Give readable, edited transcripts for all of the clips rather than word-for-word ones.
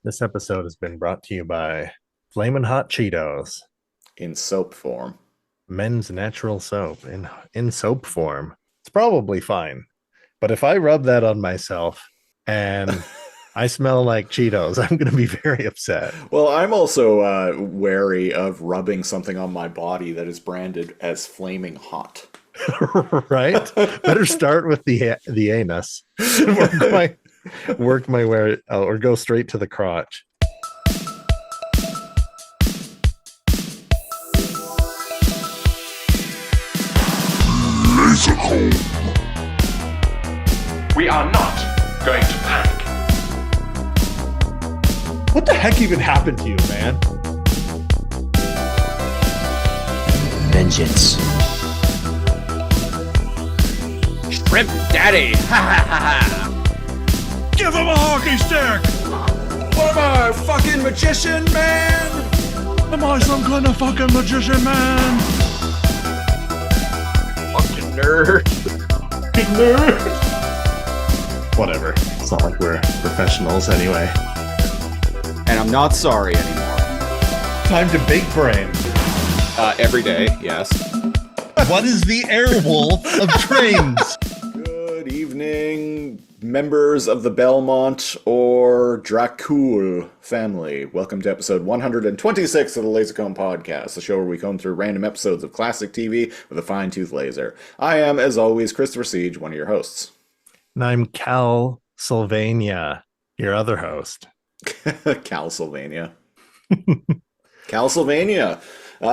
This episode has been brought to you by Flamin' Hot Cheetos, In soap form. men's natural soap in soap form. It's probably fine, but if I rub that on myself and I smell like Cheetos, I'm going to be very upset. Well, I'm also wary of rubbing something on my body that is branded as flaming hot. Right? Better start with the anus. work my way or go straight to the crotch. Lazor Comb. We are not going to panic. What the heck even happened to you, man? Vengeance. Shrimp Daddy! Ha ha ha ha! Give him a hockey stick! What am I, fucking magician, man? Am I some kind of fucking magician, man? Fucking nerd. Whatever. It's not like we're professionals anyway. And I'm not sorry anymore. Time to big brain. Every day, yes. What is the airwolf of trains? Good evening, members of the Belmont or Dracula family. Welcome to episode 126 of the Lazor Comb podcast, the show where we comb through random episodes of classic TV with a fine-tooth laser. I am, as always, Christopher Siege, one of your hosts. And I'm Cal Sylvania, your other host. Castlevania. Castlevania.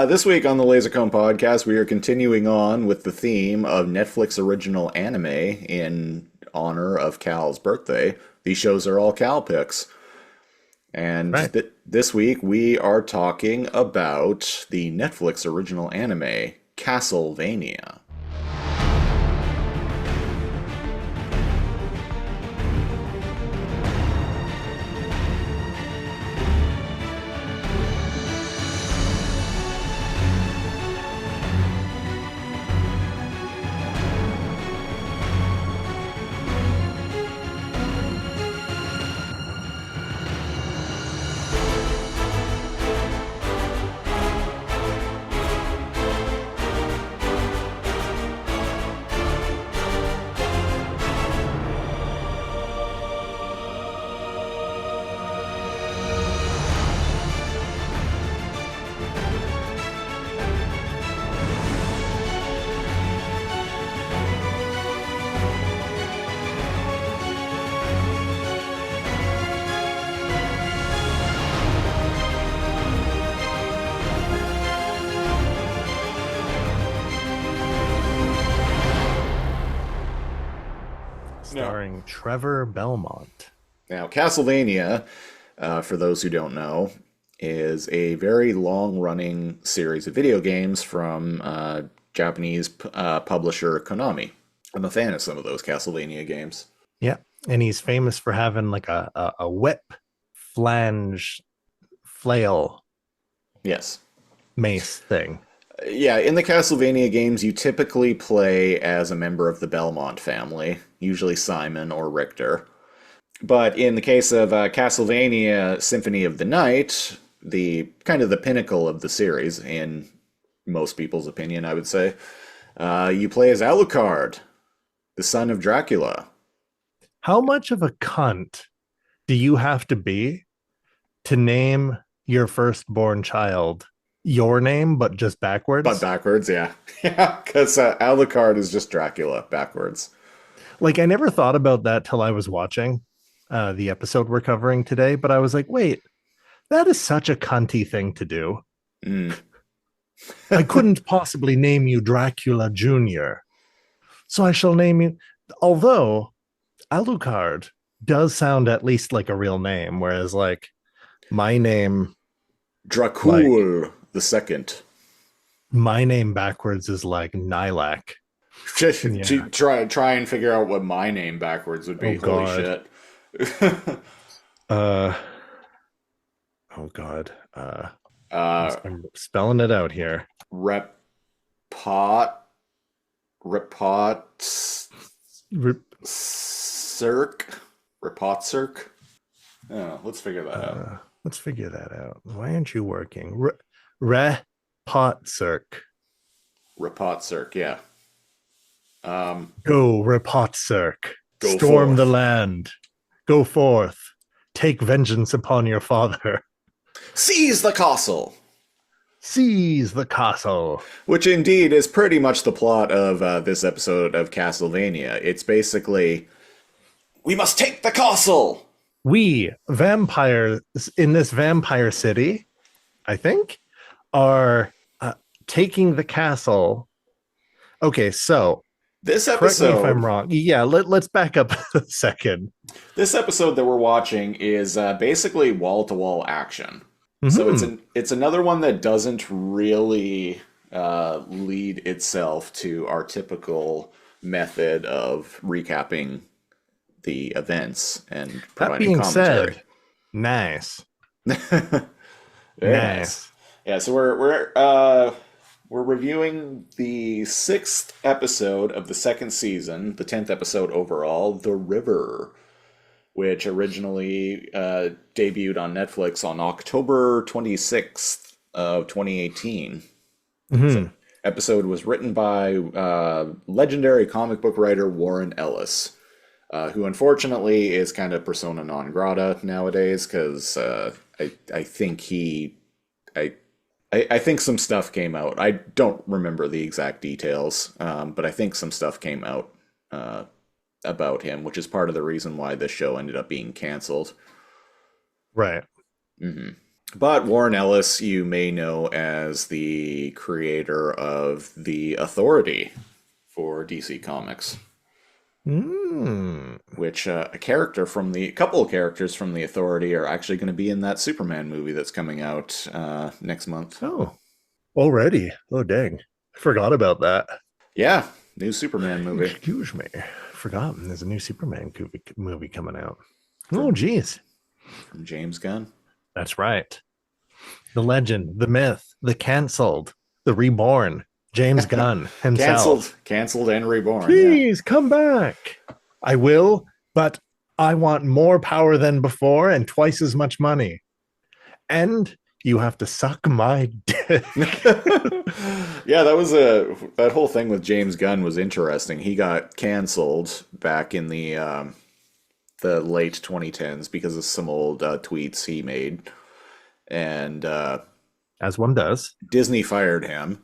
This week on the Lazor Comb podcast, we are continuing on with the theme of Netflix original anime in honor of Cal's birthday. These shows are all Cal picks. And Right. This week we are talking about the Netflix original anime, Castlevania. Starring Trevor Belmont. Now, Castlevania, for those who don't know, is a very long-running series of video games from Japanese publisher Konami. I'm a fan of some of those Castlevania games. Yeah. And he's famous for having like a whip, flange, flail, Yes. mace thing. Yeah, in the Castlevania games, you typically play as a member of the Belmont family, usually Simon or Richter. But in the case of Castlevania Symphony of the Night, the kind of the pinnacle of the series, in most people's opinion, I would say, you play as Alucard, the son of Dracula. How much of a cunt do you have to be to name your firstborn child your name, but just backwards? But backwards, yeah. Yeah, because Alucard is just Dracula backwards. Like, I never thought about that till I was watching the episode we're covering today, but I was like, wait, that is such a cunty thing to do. Mm. I couldn't possibly name you Dracula Jr., so I shall name you. Although Alucard does sound at least like a real name, whereas like my name Dracula the second. my name backwards is like Nilak. Yeah. Try and figure out what my name backwards would be. Oh, Holy God. shit. Oh god. I'm spelling it out here. Repot Rip- Cirque. Repot Cirque. Oh, let's figure that out. Let's figure that out. Why aren't you working? Repotserk. Rapotserk, yeah. Go, Repotserk. Go Storm the forth. land. Go forth. Take vengeance upon your father. Seize the castle! Seize the castle. Which indeed is pretty much the plot of this episode of Castlevania. It's basically, we must take the castle! We, vampires in this vampire city, I think, are taking the castle. Okay, so This correct me if episode, I'm wrong. Yeah, let's back up a second. this episode that we're watching is basically wall-to-wall action. So it's another one that doesn't really lead itself to our typical method of recapping the events and That providing being commentary. said, nice. Very Nice. Yeah, so we're reviewing the 6th episode of the 2nd season, the 10th episode overall, The River, which originally debuted on Netflix on October 26th of 2018. So, episode was written by legendary comic book writer Warren Ellis, who unfortunately is kind of persona non grata nowadays because I think I think some stuff came out. I don't remember the exact details, but I think some stuff came out about him, which is part of the reason why this show ended up being canceled. Right. But Warren Ellis, you may know as the creator of The Authority for DC Comics. Which a couple of characters from The Authority are actually going to be in that Superman movie that's coming out next month. Oh, already. Oh, dang. I forgot about that. Yeah, new Superman movie. Excuse me. Forgotten. There's a new Superman movie coming out. Oh, geez. From James Gunn. That's right. The legend, the myth, the canceled, the reborn, James Gunn himself. Canceled and reborn. Please come back. I will, but I want more power than before and twice as much money. And you have to suck my dick. Yeah, that whole thing with James Gunn was interesting. He got canceled back in the late 2010s because of some old tweets he made, and as one does, Disney fired him,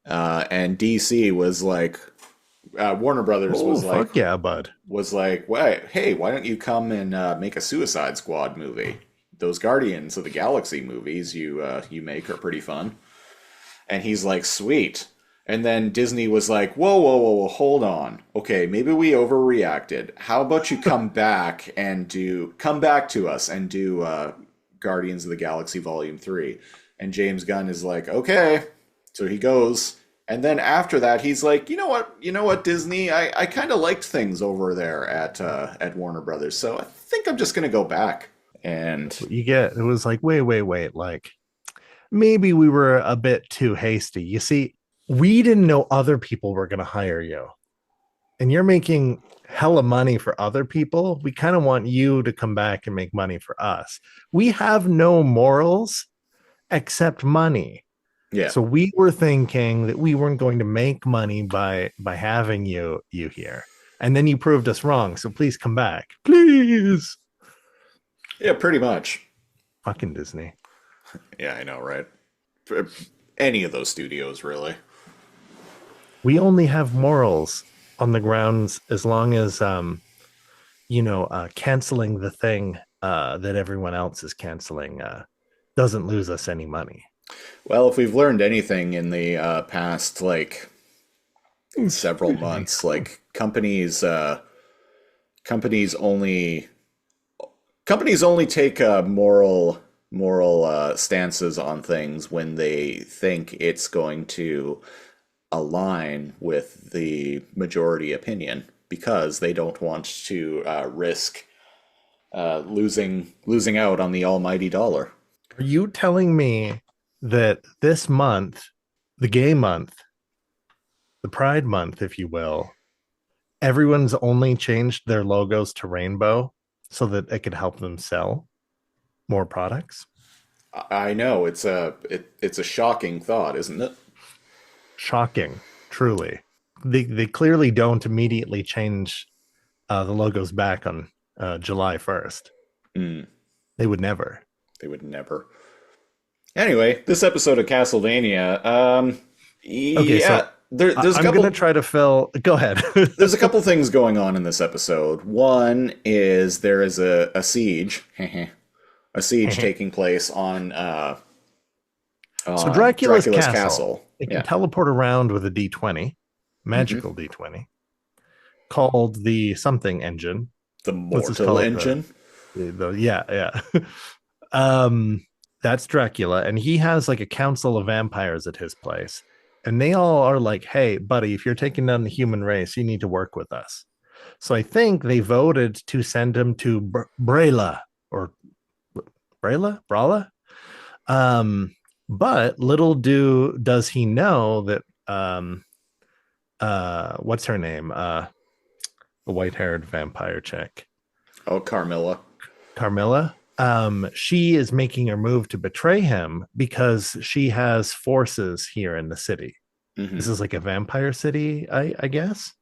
and DC was like, Warner Brothers was like, fuck yeah, bud. Was like, hey, why don't you come and make a Suicide Squad movie? Those Guardians of the Galaxy movies you make are pretty fun. And he's like, sweet. And then Disney was like, whoa, hold on. Okay, maybe we overreacted. How about you come back to us and do Guardians of the Galaxy Volume 3? And James Gunn is like, okay. So he goes. And then after that, he's like, you know what, Disney? I kind of liked things over there at Warner Brothers. So I think I'm just going to go back. And it was like, wait. Like, maybe we were a bit too hasty. You see, we didn't know other people were going to hire you. And you're making hella money for other people. We kind of want you to come back and make money for us. We have no morals except money. yeah. So we were thinking that we weren't going to make money by having you here. And then you proved us wrong. So please come back. Please. Yeah, pretty much. Fucking Disney. Yeah, I know, right? For any of those studios, really. We only have morals on the grounds as long as, canceling the thing that everyone else is canceling doesn't lose us any money. Well, if we've learned anything in the past, several months, companies only take moral stances on things when they think it's going to align with the majority opinion, because they don't want to risk losing out on the almighty dollar. Are you telling me that this month, the gay month, the pride month, if you will, everyone's only changed their logos to rainbow so that it could help them sell more products. I know it's a shocking thought, isn't it? Shocking, truly. They clearly don't immediately change the logos back on July 1st. Mm, They would never. they would never. Anyway, this episode of Castlevania, Okay, so yeah, there's a I'm couple. gonna try to fill. Go ahead. There's a couple things going on in this episode. One is there is a siege, a siege taking place So on Dracula's Dracula's castle. castle. It can Yeah. teleport around with a D20, magical D20, called the something engine. The Let's just call mortal it engine. yeah. um, that's Dracula, and he has like a council of vampires at his place, and they all are like, "Hey, buddy, if you're taking down the human race, you need to work with us." So I think they voted to send him to Brela or Brala. But little does he know that what's her name? The white-haired vampire chick. Oh, Carmilla. Carmilla. She is making a move to betray him because she has forces here in the city. Mhm. This is like a vampire city, I guess.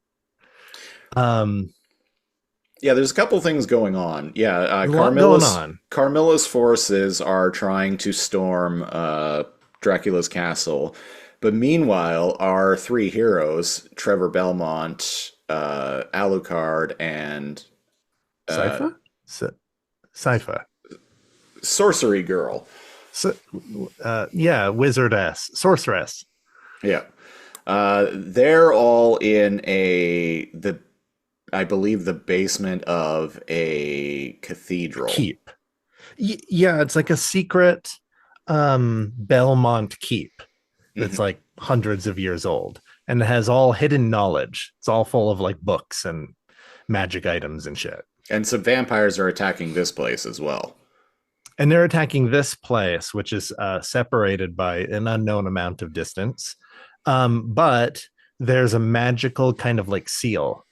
Yeah, there's a couple things going on. Yeah, a lot going on. Carmilla's forces are trying to storm Dracula's castle, but meanwhile, our three heroes, Trevor Belmont, Alucard, and Sypha? Sypha. Sorcery Girl. So, yeah, wizardess, sorceress. Yeah, they're all in I believe the basement of a cathedral. Keep. Yeah, it's like a secret Belmont keep that's like hundreds of years old, and it has all hidden knowledge. It's all full of like books and magic items and shit. And some vampires are attacking this place as well. And they're attacking this place, which is separated by an unknown amount of distance. But there's a magical kind of like seal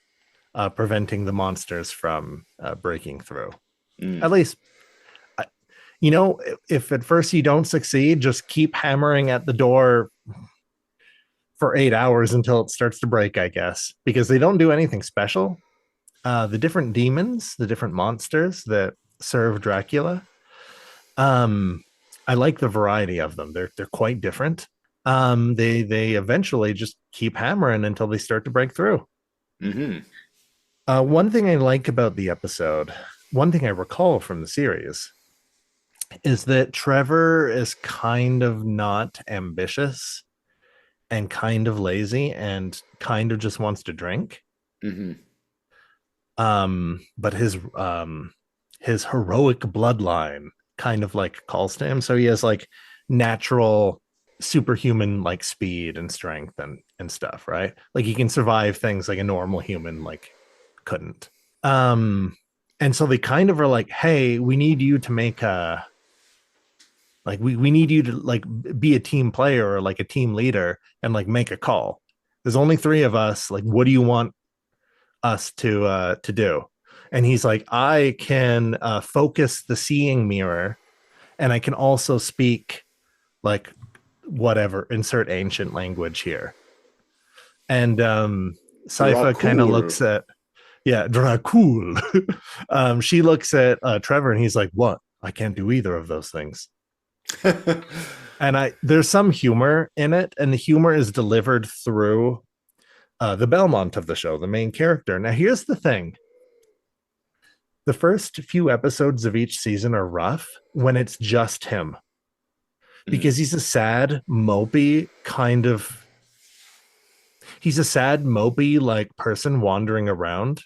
preventing the monsters from breaking through. At least, if at first you don't succeed, just keep hammering at the door for 8 hours until it starts to break, I guess, because they don't do anything special. The different demons, the different monsters that serve Dracula, I like the variety of them. They're quite different. They eventually just keep hammering until they start to break through. One thing I like about the episode, one thing I recall from the series, is that Trevor is kind of not ambitious and kind of lazy and kind of just wants to drink. But his heroic bloodline kind of like calls to him, so he has like natural superhuman like speed and strength and stuff, right? Like he can survive things like a normal human like couldn't. And so they kind of are like, hey, we need you to make a like we need you to like be a team player or like a team leader and like make a call. There's only 3 of us, like what do you want us to do? And he's like, I can focus the seeing mirror, and I can also speak like whatever, insert ancient language here. And Sypha kind of looks at Dracula. She looks at Trevor and he's like, what? I can't do either of those things. And there's some humor in it, and the humor is delivered through the Belmont of the show, the main character. Now here's the thing. The first few episodes of each season are rough when it's just him, because he's a sad, mopey like person wandering around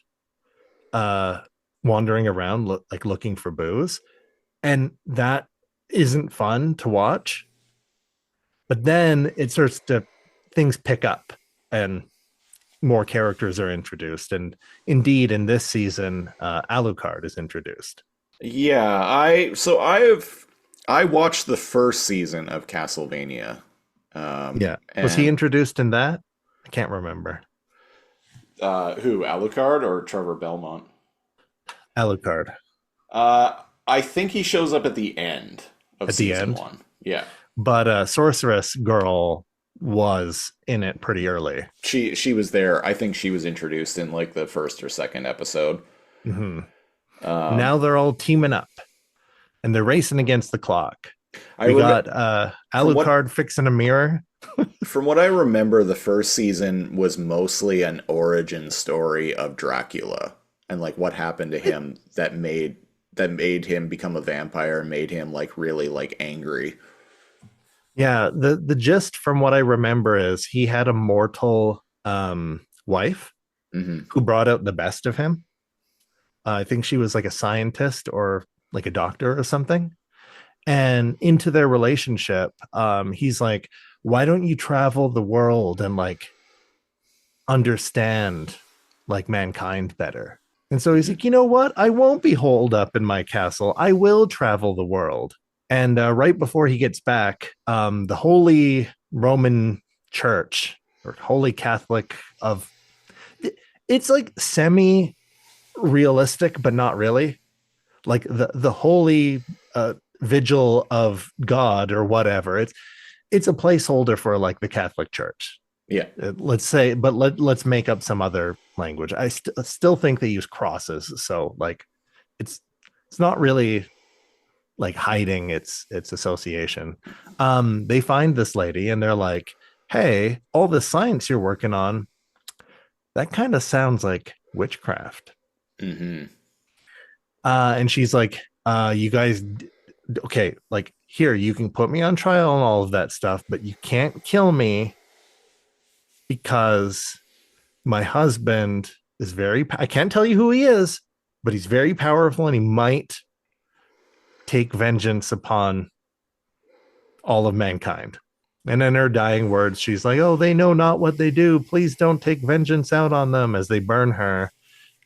like looking for booze, and that isn't fun to watch. But then it starts to, things pick up and more characters are introduced, and indeed in this season Alucard is introduced. Yeah, I watched the first season of Castlevania. Was he introduced in that? I can't remember. Who, Alucard or Trevor Belmont? Alucard. I think he shows up at the end of At the season end. 1. Yeah. But Sorceress Girl was in it pretty early. She was there. I think she was introduced in like the first or second episode. Hmm. Now they're all teaming up and they're racing against the clock. I We rem- got Alucard fixing a mirror. From what I remember, the first season was mostly an origin story of Dracula and like what happened to him that made him become a vampire and made him like really like angry. Yeah, the gist from what I remember is he had a mortal wife Hmm. who brought out the best of him. I think she was like a scientist or like a doctor or something. And into their relationship, he's like, why don't you travel the world and like understand like mankind better? And so he's like, you know what? I won't be holed up in my castle. I will travel the world. And right before he gets back, the Holy Roman Church or Holy Catholic of it's like semi realistic, but not really. Like the Holy Vigil of God or whatever. It's a placeholder for like the Catholic Church. Yeah. Let's say, but let's make up some other language. I still think they use crosses, so like it's not really like hiding its association. They find this lady and they're like, hey, all the science you're working on, that kind of sounds like witchcraft. Hmm. And she's like, you guys, okay, like here, you can put me on trial and all of that stuff, but you can't kill me because my husband is I can't tell you who he is, but he's very powerful and he might take vengeance upon all of mankind. And in her dying words, she's like, oh, they know not what they do. Please don't take vengeance out on them, as they burn her.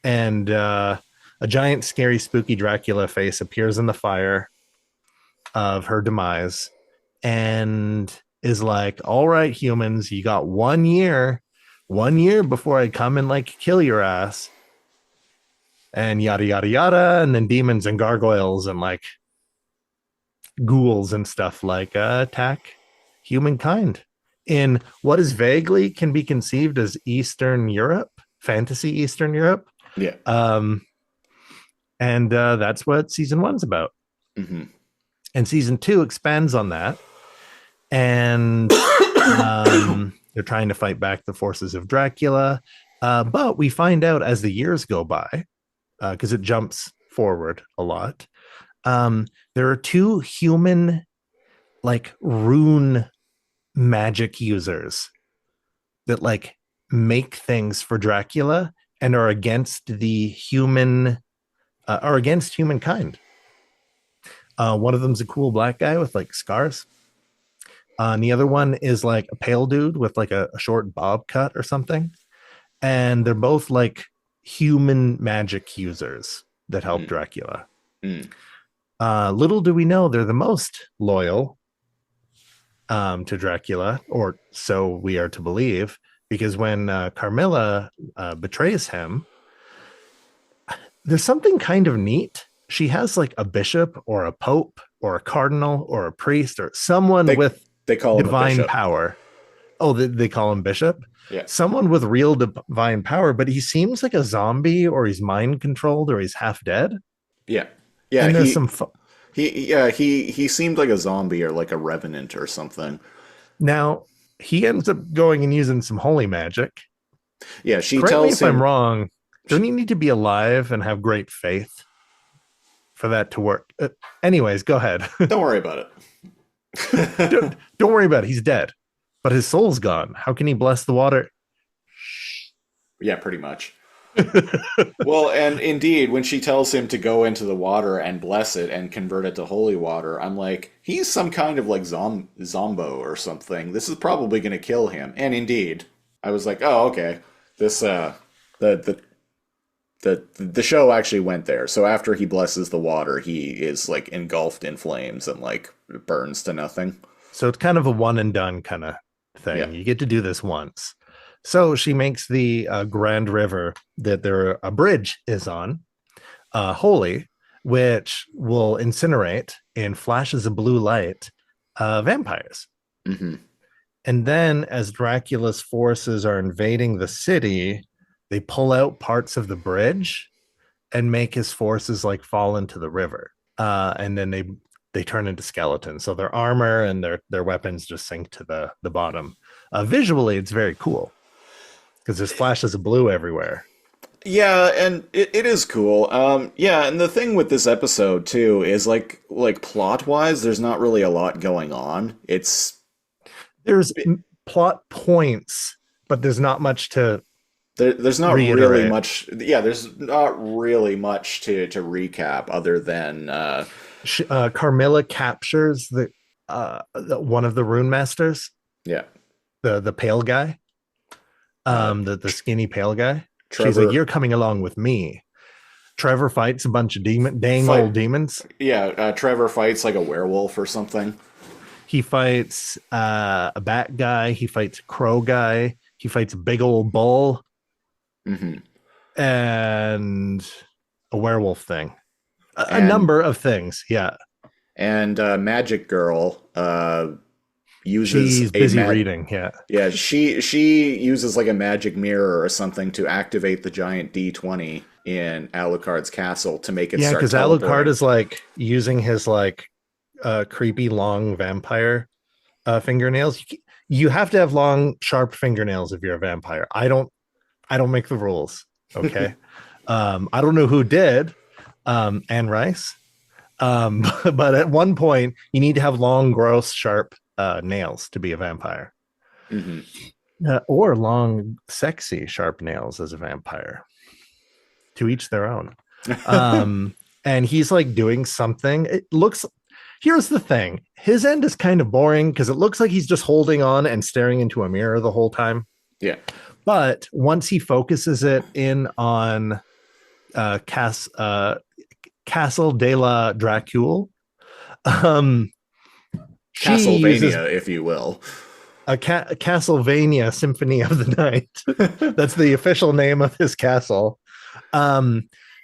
And a giant, scary, spooky Dracula face appears in the fire of her demise and is like, all right, humans, you got 1 year before I come and like kill your ass. And yada, yada, yada. And then demons and gargoyles and like ghouls and stuff like attack humankind in what is vaguely can be conceived as Eastern Europe, fantasy Eastern Europe. Yeah. And that's what season 1's about. Hmm. And season 2 expands on that. And they're trying to fight back the forces of Dracula. But we find out as the years go by, because it jumps forward a lot, there are 2 human like rune magic users that like make things for Dracula and are against the human are against humankind. One of them's a cool black guy with like scars. And the other one is like a pale dude with like a short bob cut or something. And they're both like human magic users that help Dracula. Mm. Little do we know they're the most loyal to Dracula, or so we are to believe, because when Carmilla betrays him, there's something kind of neat. She has like a bishop or a pope or a cardinal or a priest or someone with they call him divine power. Oh, they call him bishop? Yeah. Someone with real divine power, but he seems like a zombie or he's mind controlled or he's half dead. Yeah. Yeah. And there's he seemed like a zombie or like a revenant or something. Now, he ends up going and using some holy magic. Yeah, she Correct tells me if him I'm wrong. Don't you need to be alive and have great faith for that to work? Anyways, go ahead. Don't worry about it. Don't worry about it. He's dead, but his soul's gone. How can he bless the water? Yeah, pretty much. Well, and indeed, when she tells him to go into the water and bless it and convert it to holy water, I'm like, he's some kind of like zombo or something. This is probably going to kill him. And indeed, I was like, oh, okay. This the show actually went there. So after he blesses the water, he is like engulfed in flames and like burns to nothing. So it's kind of a one and done kind of thing. Yeah. You get to do this once. So she makes the Grand River that a bridge is on holy, which will incinerate in flashes of blue light vampires. Mm-hmm. And then, as Dracula's forces are invading the city, they pull out parts of the bridge and make his forces like fall into the river. And then they turn into skeletons. So their armor and their weapons just sink to the bottom. Visually, it's very cool because there's flashes of blue everywhere. Yeah, and it is cool. Yeah, and the thing with this episode too is like plot wise, there's not really a lot going on. There's plot points, but there's not much to there's not reiterate. really much. Yeah, there's not really much to recap other than Carmilla captures the one of the rune masters, yeah, the pale guy, the skinny pale guy. Trevor, she's like, "You're coming along with me." Trevor fights a bunch of old demons. Yeah, Trevor fights like a werewolf or something. He fights a bat guy. He fights a crow guy. He fights a big old bull, and a werewolf thing. A number of things, yeah. And Magic Girl uses she's busy reading, yeah. Yeah, she uses like a magic mirror or something to activate the giant D20 in Alucard's castle to make it start because Alucard is like using his like creepy long vampire fingernails. You have to have long sharp fingernails if you're a vampire. I don't make the rules, okay? I don't know who did, Anne Rice, but at one point you need to have long, gross, sharp nails to be a vampire, or long, sexy, sharp nails as a vampire. To each their own. And he's like doing something. Here's the thing. His end is kind of boring because it looks like he's just holding on and staring into a mirror the whole time. Yeah. But once he focuses it in on Castle de la Dracula, Castlevania, if you will. A Castlevania Symphony of the Night. That's the official name of his castle.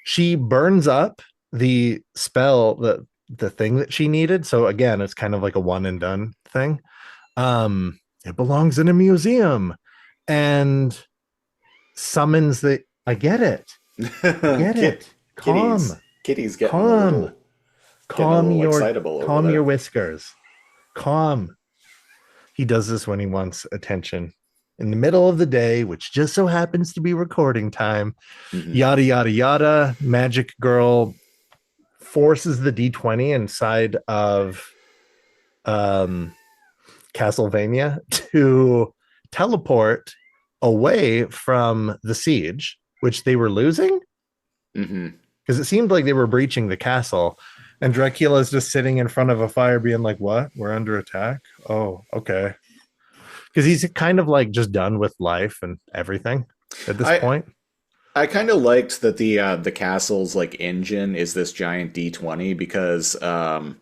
She burns up the spell, the thing that she needed. So again, it's kind of like a one and done thing. It belongs in a museum, and summons the. I get it. Get it. Calm. Kitty's getting calm. Calm your your whiskers. Calm. He does this when he wants attention in the middle of the day, which just so happens to be recording time. Yada, yada, yada. Magic Girl forces the D20 inside of Castlevania to teleport away from the siege, which they were losing. Because it seemed like they were breaching the castle. And Dracula's just sitting in front of a fire being like, what? We're under attack? Oh, okay. Because he's kind of like just done with life and everything at this point. I kind of liked that the castle's like engine is this giant D20 because in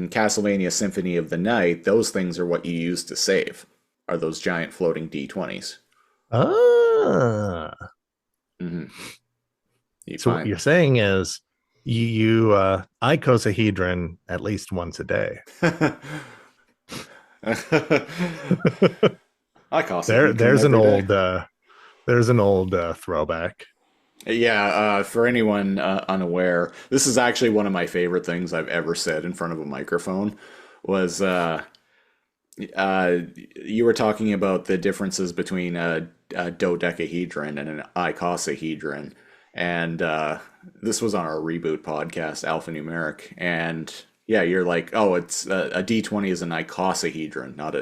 Castlevania Symphony of the Night, those things are what you use to save, are those giant floating D20s. Ah. So what you're saying is you icosahedron at least once a day. There's an old throwback. Yeah, for anyone unaware, this is actually one of my favorite things I've ever said in front of a microphone. Was you were talking about the differences between a dodecahedron and an icosahedron, and this was on our reboot podcast, Alphanumeric, and yeah, you're like, oh, it's a D20 is an icosahedron, not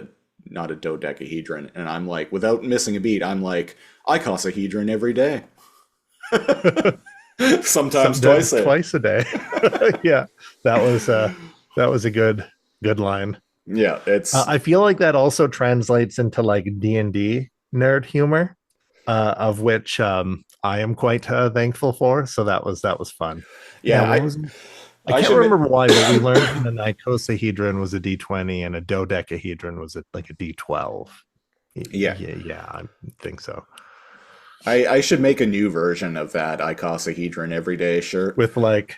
a dodecahedron, and I'm like, without missing a beat, I'm like, icosahedron every day. Sometimes twice a day. Yeah, that was a good line. Yeah, it's. I feel like that also translates into like D&D nerd humor, of which I am quite thankful for. So that was fun. Yeah, I can't remember why, but we learned that an icosahedron was a D20 and a dodecahedron was like a D12. Yeah, I think so. I should make a new version of that icosahedron everyday shirt with like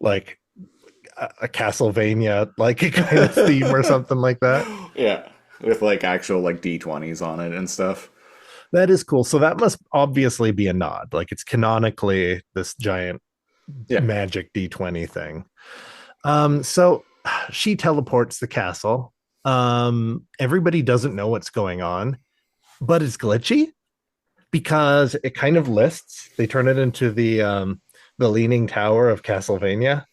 like a Castlevania like a kind of theme or something like that. Yeah, with like actual like D20s on it and stuff. That is cool. So that must obviously be a nod. Like it's canonically this giant Yeah. magic D20 thing. So she teleports the castle. Everybody doesn't know what's going on, but it's glitchy because it kind of lists. They turn it into the Leaning Tower of Castlevania,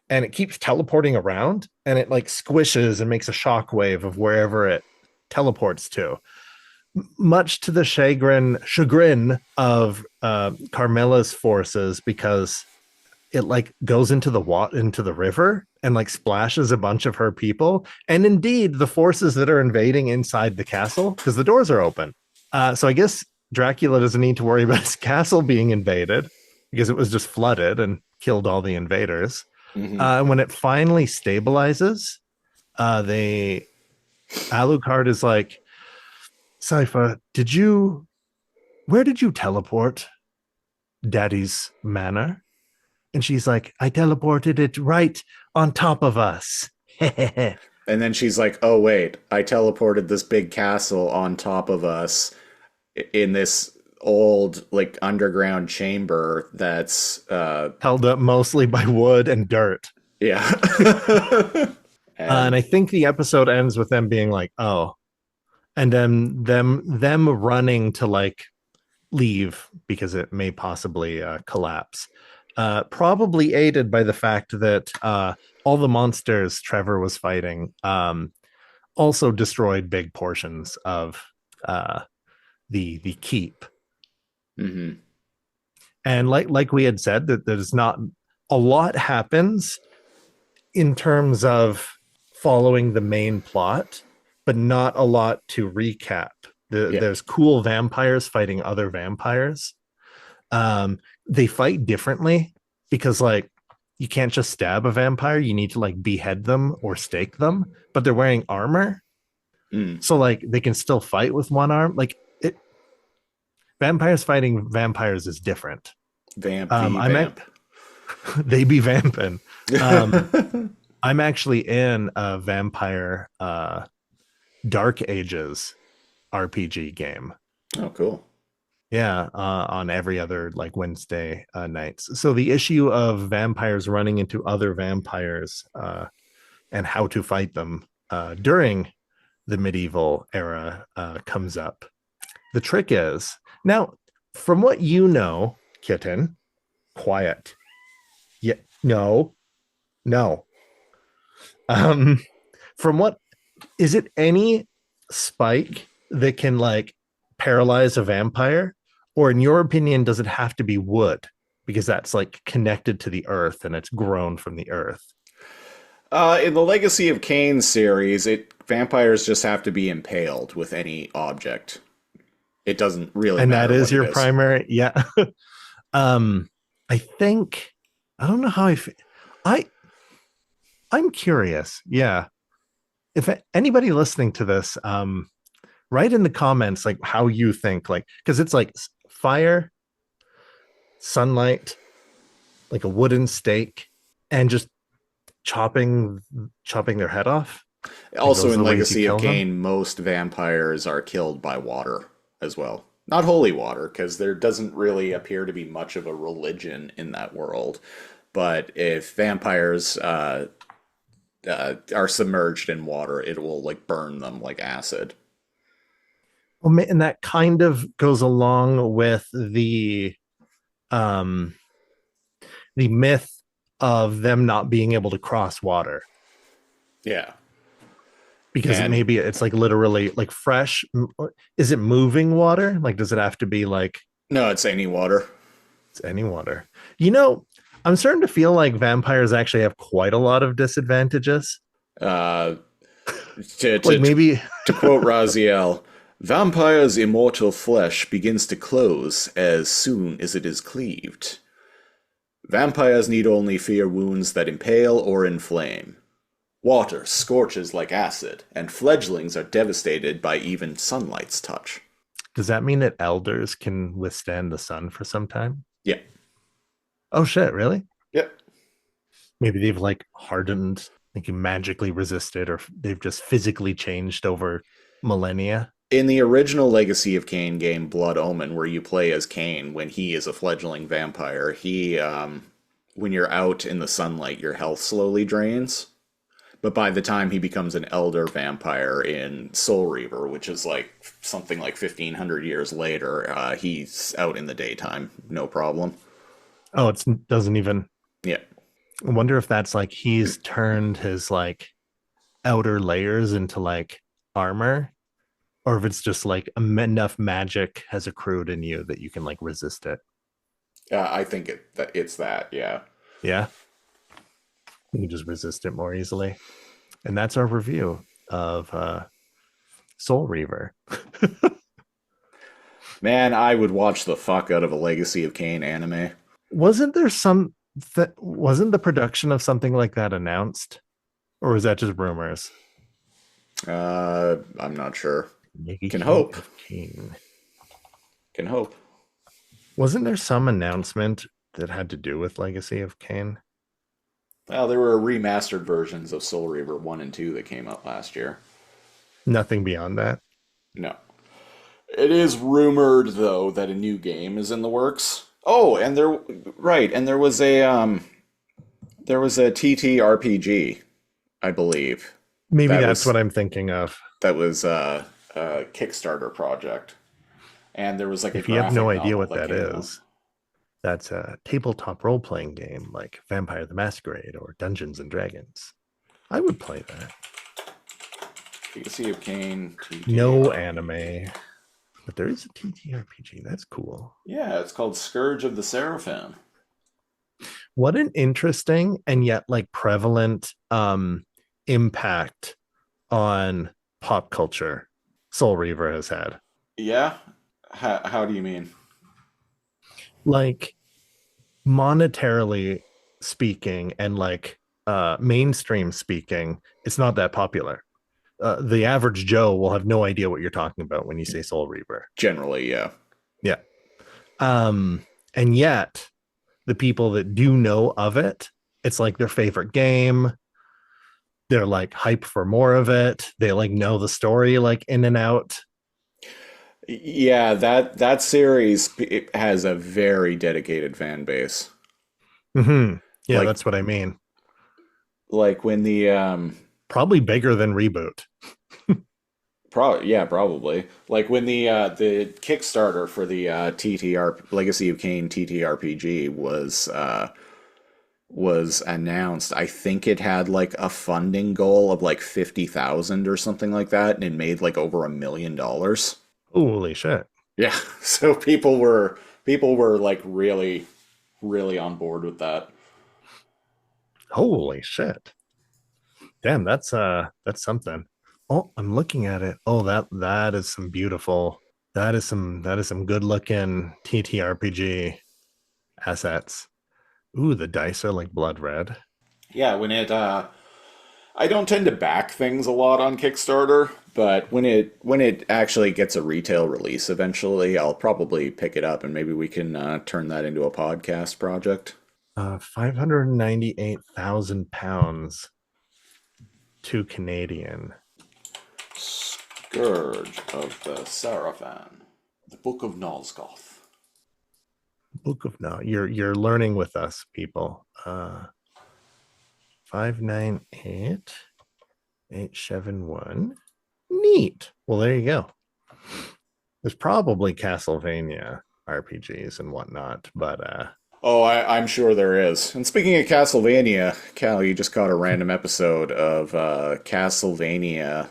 and it keeps teleporting around, and it like squishes and makes a shockwave of wherever it teleports to. Much to the chagrin of Carmela's forces, because it like goes into the river and like splashes a bunch of her people, and indeed the forces that are invading inside the castle, because the doors are open. So I guess Dracula doesn't need to worry about his castle being invaded because it was just flooded and killed all the invaders. When it finally stabilizes, Alucard is like, Cypher, where did you teleport Daddy's manor? And she's like, I teleported it right on top of us. And then she's like, oh, wait, I teleported this big castle on top of us in this old, like, underground chamber that's held up mostly by wood and dirt. Yeah. And I think the episode ends with them being like, oh, and then them running to like leave because it may possibly collapse. Probably aided by the fact that all the monsters Trevor was fighting also destroyed big portions of the keep. And like we had said, that there's not a lot happens in terms of following the main plot, but not a lot to recap. There's cool vampires fighting other vampires. They fight differently because like you can't just stab a vampire, you need to like behead them or stake them, but they're wearing armor. So like they can still fight with one arm. Like vampires fighting vampires is different. Vamp. They be vamping. I'm actually in a vampire Dark Ages RPG game. Oh, cool. Yeah, on every other like Wednesday nights. So the issue of vampires running into other vampires and how to fight them during the medieval era comes up. The trick is, now, from what you know, Kitten, quiet. Yeah, no. From what, is it any spike that can like paralyze a vampire, or in your opinion does it have to be wood because that's like connected to the earth and it's grown from the earth? In the Legacy of Kain series, vampires just have to be impaled with any object. It doesn't really and matter. That is your primary. Yeah. I think, I don't know how I'm curious. Yeah. If anybody listening to this, write in the comments like how you think, like, because it's like fire, sunlight, like a wooden stake, and just chopping their head off. Also, in Legacy of Kain, most vampires are killed by water as well. Not holy water, because there doesn't really appear to be much of a religion in that world. But if vampires are submerged in water, it will like burn them like acid. Well, and that kind of goes along with the myth of them not being able to cross water. Yeah. Because maybe it's like literally like fresh. Is it moving water? Like, does it have to be like? No, it's any water. It's any water. You know, I'm starting to feel like vampires actually have quite a lot of disadvantages. Maybe to quote Raziel, vampire's immortal flesh begins to close as soon as it is cleaved. Vampires need only fear wounds that impale or inflame. Water scorches like acid, and fledglings are devastated by even sunlight's touch. Does that mean that elders can withstand the sun for some time? Yeah. Oh shit, really? Yep. Maybe they've like hardened, like you magically resisted, or they've just physically changed over millennia. In the original Legacy of Kain game, Blood Omen, where you play as Kain when he is a fledgling vampire, when you're out in the sunlight, your health slowly drains. But by the time he becomes an elder vampire in Soul Reaver, which is like something like 1,500 years later, he's out in the daytime, no problem. Oh, it doesn't even. Yeah. I wonder if that's like he's turned his like outer layers into like armor, or if it's just like enough magic has accrued in you that you can like resist it. I think it's that, yeah. Yeah. You can just resist it more easily. And that's our review of Soul Reaver. Man, I would watch the fuck out of a Legacy of Kain anime. Wasn't there wasn't the production of something like that announced? Or was that just rumors? I'm not sure. Can hope. Can hope. Wasn't there some announcement that had to do with Legacy of Kain? Well, there were remastered versions of Soul Reaver 1 and 2 that came out last year. Nothing beyond that? No. It is rumored, though, that a new game is in the works. Oh, and there was a TTRPG, I believe. Maybe that's what I'm thinking of. That was a Kickstarter project. And there was like if you have no idea what that is, that's a tabletop role-playing game like Vampire the Masquerade or Dungeons and Dragons. I would play that. Legacy of Kain. No anime, but there is a TTRPG. That's cool. Yeah, it's called Scourge of the Seraphim. What an interesting and yet like prevalent impact on pop culture Soul Reaver has had. Yeah? How do you mean? Like monetarily speaking and like mainstream speaking, it's not that popular. The average Joe will have no idea what you're talking about when you say Soul Reaver. Generally, yeah. Yeah. And yet the people that do know of it, it's like their favorite game. They're like hype for more of it. They like know the story like in and out. Yeah, that series has a very dedicated fan base. Mm-hmm. Yeah, like, that's what I mean. Like when the probably bigger than Reboot. Probably. Like when the Kickstarter for the Legacy of Kain TTRPG was announced, I think it had like a funding goal of like 50,000 or something like that, and it made like over $1 million. Holy shit. Yeah. So people were like really, really on board with that. Holy shit. Damn, that's something. Oh, I'm looking at it. Oh, that is some beautiful. That is some good looking TTRPG assets. Ooh, the dice are like blood red. Yeah, when it I don't tend to back things a lot on Kickstarter, but when it actually gets a retail release eventually, I'll probably pick it up and maybe we can turn that into a podcast project. £598,000 to Canadian. Scourge of the Seraphim, the Book of Nolsgoth. Book of No. You're learning with us, people. 598871. Neat. Well, there you go. There's probably Castlevania RPGs and whatnot, but oh, I'm sure there is. And speaking of Castlevania, Cal, you just caught a random episode of Castlevania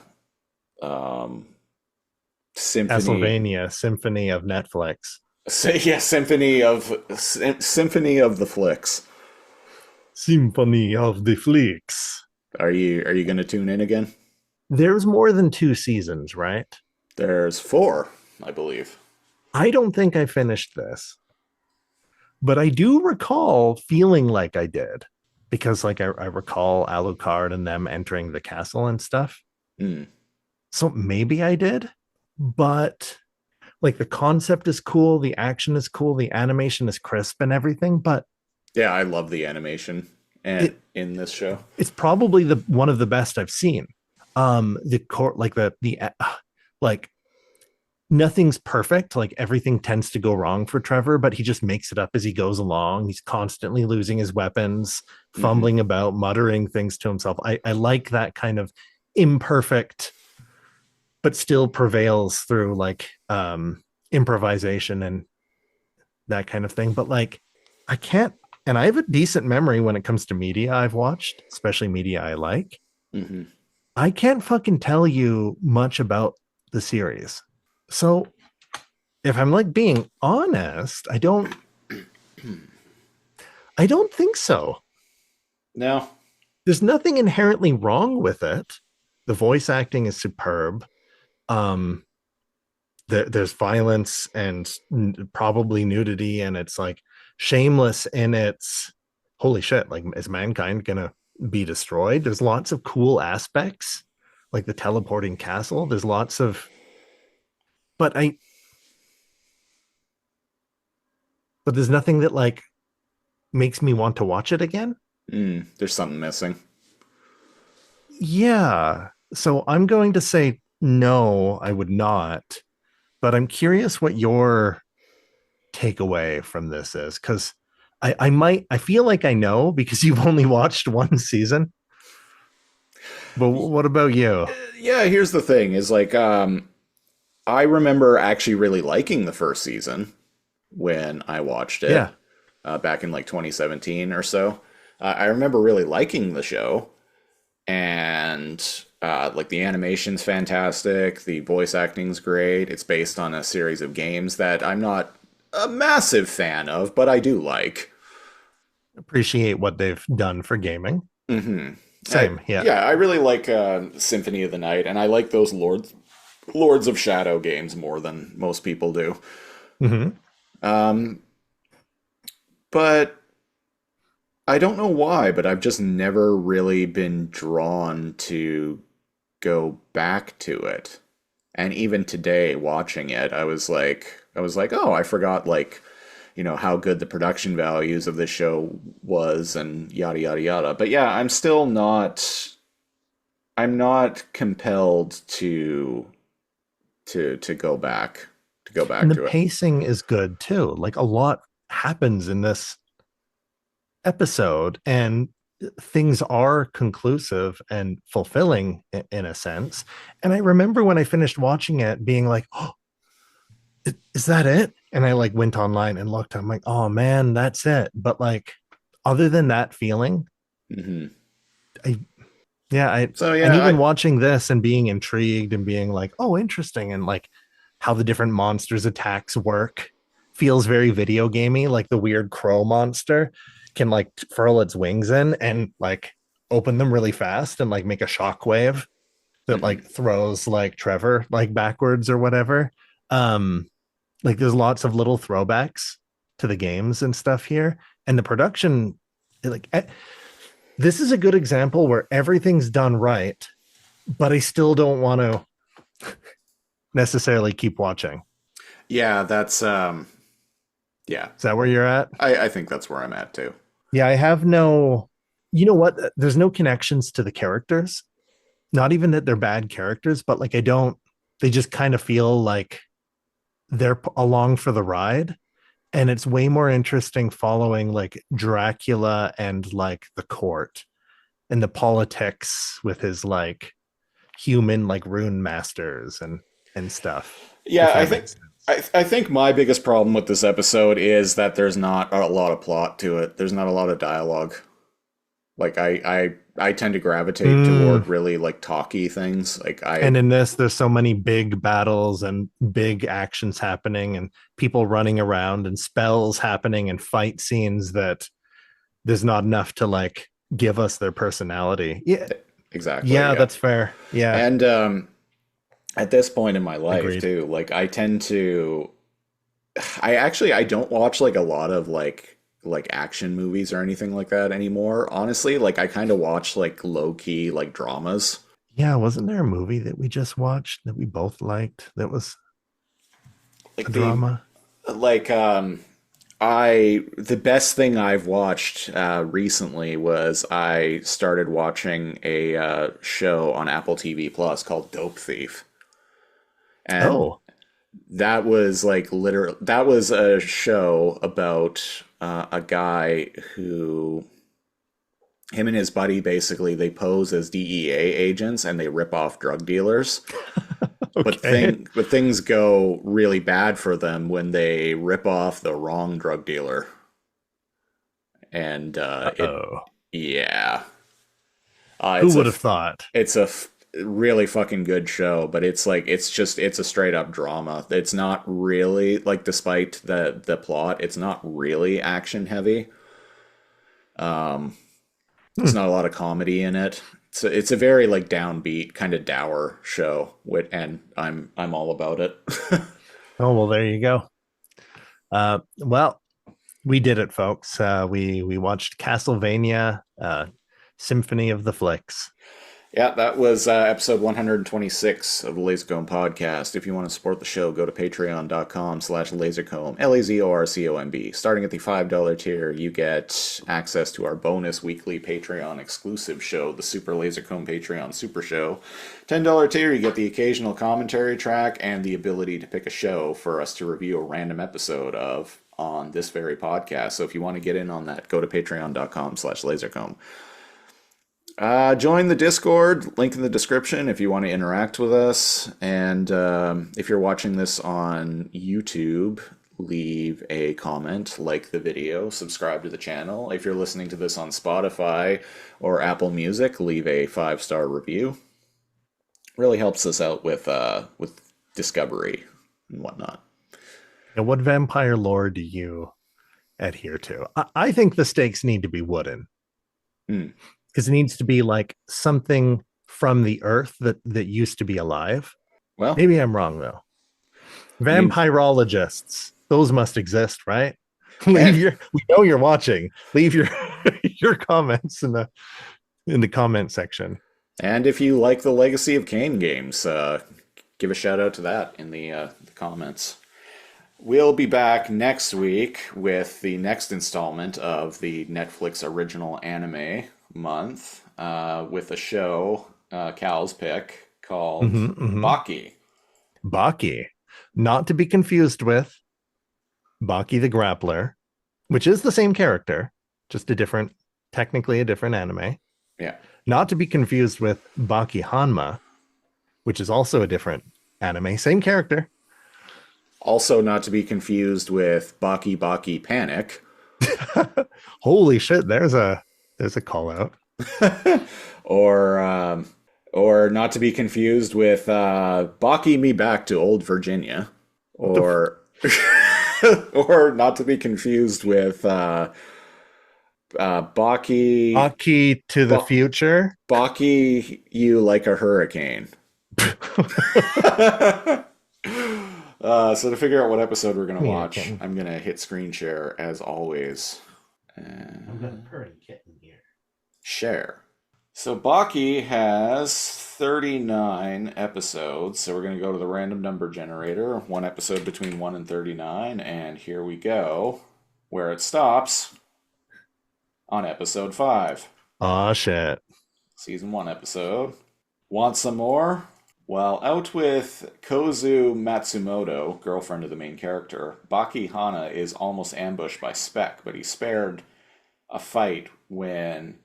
Symphony. Castlevania Symphony of Netflix. Yeah, Symphony of the Flicks. Symphony of the Flicks. Are you going to tune in again? There's more than 2 seasons, right? There's 4, I believe. I don't think I finished this, but I do recall feeling like I did, because like I recall Alucard and them entering the castle and stuff. So maybe I did, but like the concept is cool, the action is cool, the animation is crisp and everything, but yeah, I love the animation. in this show. It's probably the one of the best I've seen. The court, like like nothing's perfect. Like everything tends to go wrong for Trevor, but he just makes it up as he goes along. He's constantly losing his weapons, fumbling about, muttering things to himself. I like that kind of imperfect, but still prevails through like improvisation and that kind of thing. But like, I can't, and I have a decent memory when it comes to media I've watched, especially media I like. I can't fucking tell you much about the series. So if I'm like being honest, I don't think so. No. There's nothing inherently wrong with it. The voice acting is superb. There's violence and probably nudity, and it's like shameless in its holy shit. Like, is mankind gonna be destroyed? There's lots of cool aspects, like the teleporting castle. There's lots of, but there's nothing that like makes me want to watch it again. There's something missing. Yeah. So I'm going to say no, I would not. But I'm curious what your takeaway from this is, because I feel like I know because you've only watched one season. But what about you? Yeah, here's the thing is like I remember actually really liking the first season when I watched it. Yeah. Back in like 2017 or so. I remember really liking the show, and like the animation's fantastic, the voice acting's great. It's based on a series of games that I'm not a massive fan of, but I do like. Appreciate what they've done for gaming. Same, yeah. Yeah, I really like Symphony of the Night, and I like those Lords of Shadow games more than most people do. But I don't know why, but I've just never really been drawn to go back to it. And even today, watching it, I was like, oh, I forgot, like, you know, how good the production values of this show was, and yada yada yada. But yeah, I'm not compelled to go back And to the it. pacing is good too. Like a lot happens in this episode, and things are conclusive and fulfilling in a sense. And I remember when I finished watching it being like, oh, is that it? And I like went online and looked. I'm like, oh man, that's it. But like, other than that feeling, and even watching this and being intrigued and being like, oh, interesting, and like how the different monsters' attacks work feels very video gamey. Like the weird crow monster can like furl its wings in and like open them really fast and like make a shockwave that like throws like Trevor like backwards or whatever. Like there's lots of little throwbacks to the games and stuff here, and the production, like this is a good example where everything's done right, but I still don't want to necessarily keep watching. Yeah, that's yeah. Is that where you're at? I think that's where I'm at too. Yeah, I have no, you know what? There's no connections to the characters. Not even that they're bad characters, but like they just kind of feel like they're along for the ride. And it's way more interesting following like Dracula and like the court and the politics with his like human like rune masters and stuff. Yeah, I think my biggest problem with this episode is that there's not a lot of plot to it. There's not a lot of dialogue. Like I tend to gravitate toward really like talky things. And in this, there's so many big battles and big actions happening and people running around and spells happening and fight scenes that there's not enough to like give us their personality. Yeah, exactly. Yeah, that's fair. Yeah, and at this point in my life Agreed. too, like I don't watch like a lot of like action movies or anything like that anymore. Honestly, like I kind of watch like low key like dramas. Yeah, wasn't there a movie that we just watched that we both liked that was Like a drama? Like The best thing I've watched recently was I started watching a show on Apple TV Plus called Dope Thief. And Oh, that was like literally, that was a show about a guy who, him and his buddy basically, they pose as DEA agents and they rip off drug dealers. okay. But things go really bad for them when they rip off the wrong drug dealer. And Uh-oh. yeah, Who would have thought? it's a really fucking good show, but it's like it's a straight up drama. It's not really like, despite the plot, it's not really action heavy. There's not a lot of comedy in it. It's a very like downbeat, kind of dour show, and I'm all about it. Oh, well, there you go. Well, we did it, folks. We watched Castlevania, Symphony of the Flicks. Yeah, that was episode 126 of the Lazor Comb podcast. If you want to support the show, go to patreon.com/lazorcomb, LAZORCOMB. Starting at the $5 tier, you get access to our bonus weekly Patreon exclusive show, the Super Lazor Comb Patreon Super Show. $10 tier, you get the occasional commentary track and the ability to pick a show for us to review a random episode of on this very podcast. So if you want to get in on that, go to patreon.com/lazorcomb. Join the Discord, link in the description if you want to interact with us. And if you're watching this on YouTube, leave a comment, like the video, subscribe to the channel. If you're listening to this on Spotify or Apple Music, leave a 5-star review. Really helps us out with discovery and whatnot. And what vampire lore do you adhere to? I think the stakes need to be wooden. Because it needs to be like something from the earth that used to be alive. Well, Maybe I'm wrong, though. Vampirologists, those must exist, right? We know you're watching. Leave your your comments in the comment section. and if you like the Legacy of Kain games, give a shout out to that in the comments. We'll be back next week with the next installment of the Netflix original anime month, with a show, Cal's pick, called Baki. Baki, not to be confused with Baki the Grappler, which is the same character, just technically a different anime. Yeah. Not to be confused with Baki Hanma, which is also a different anime, same character. Also not to be confused with Baki Baki Panic. Holy shit, there's a call out. Or not to be confused with Baki Me Back to Old Virginia. Or or not to be confused with Baki to the future. Baki You Like a Hurricane. So to figure out what episode we're going to watch, I'm going to hit screen share as always. I'm going to purring kitten here. Share. So Baki has 39 episodes, so we're going to go to the random number generator, one episode between 1 and 39, and here we go, where it stops on episode 5. Aw, shit. Season 1 episode. Want some more? While out with Kozu Matsumoto, girlfriend of the main character, Baki Hana is almost ambushed by Spec, but he's spared a fight when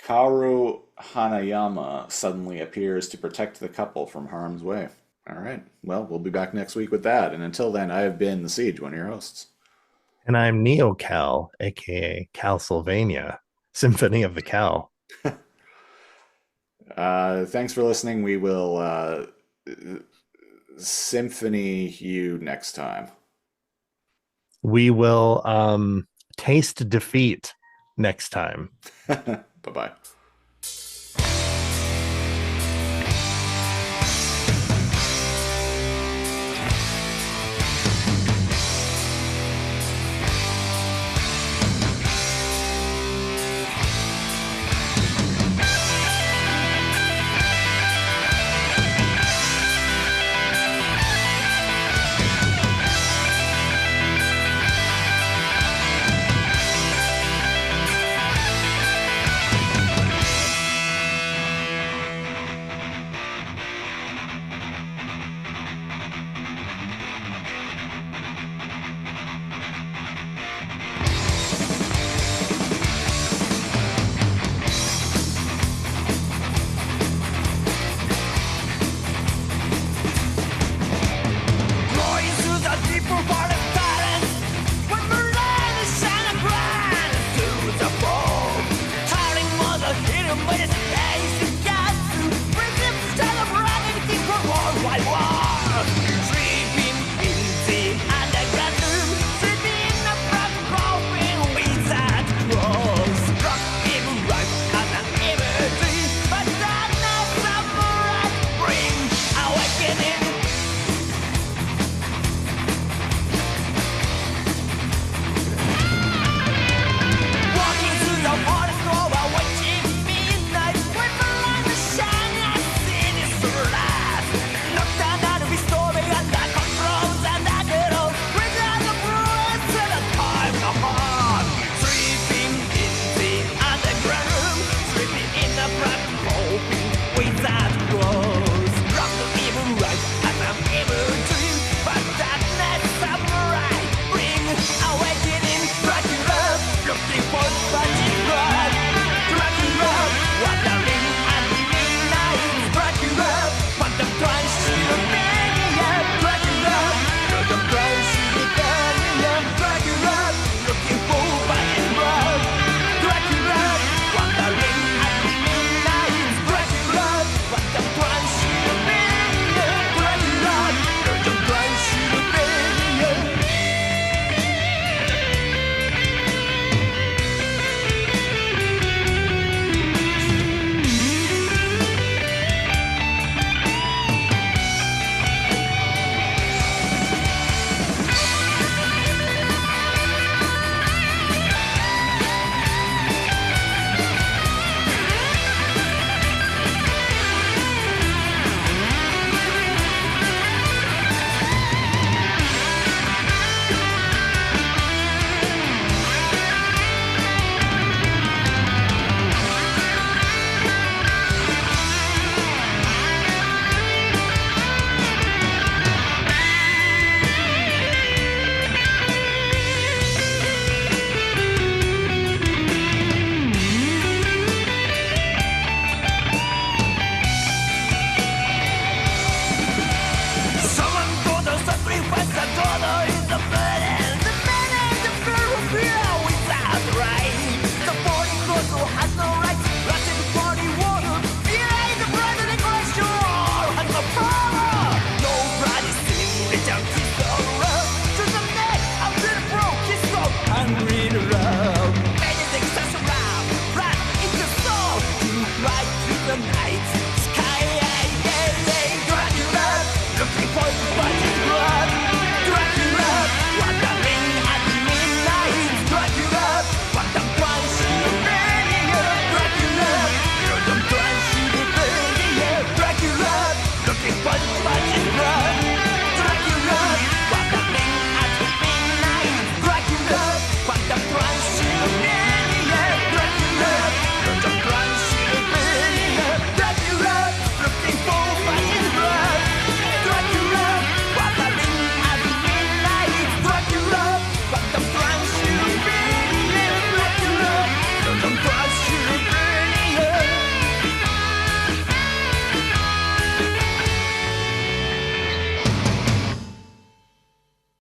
Kaoru Hanayama suddenly appears to protect the couple from harm's way. Alright, well, we'll be back next week with that, and until then, I have been The Siege, one of your hosts. And I'm Neo Cal, aka Castlevania, Symphony of the Cal. Thanks for listening. We will symphony you next time. We will taste defeat next time. Bye-bye.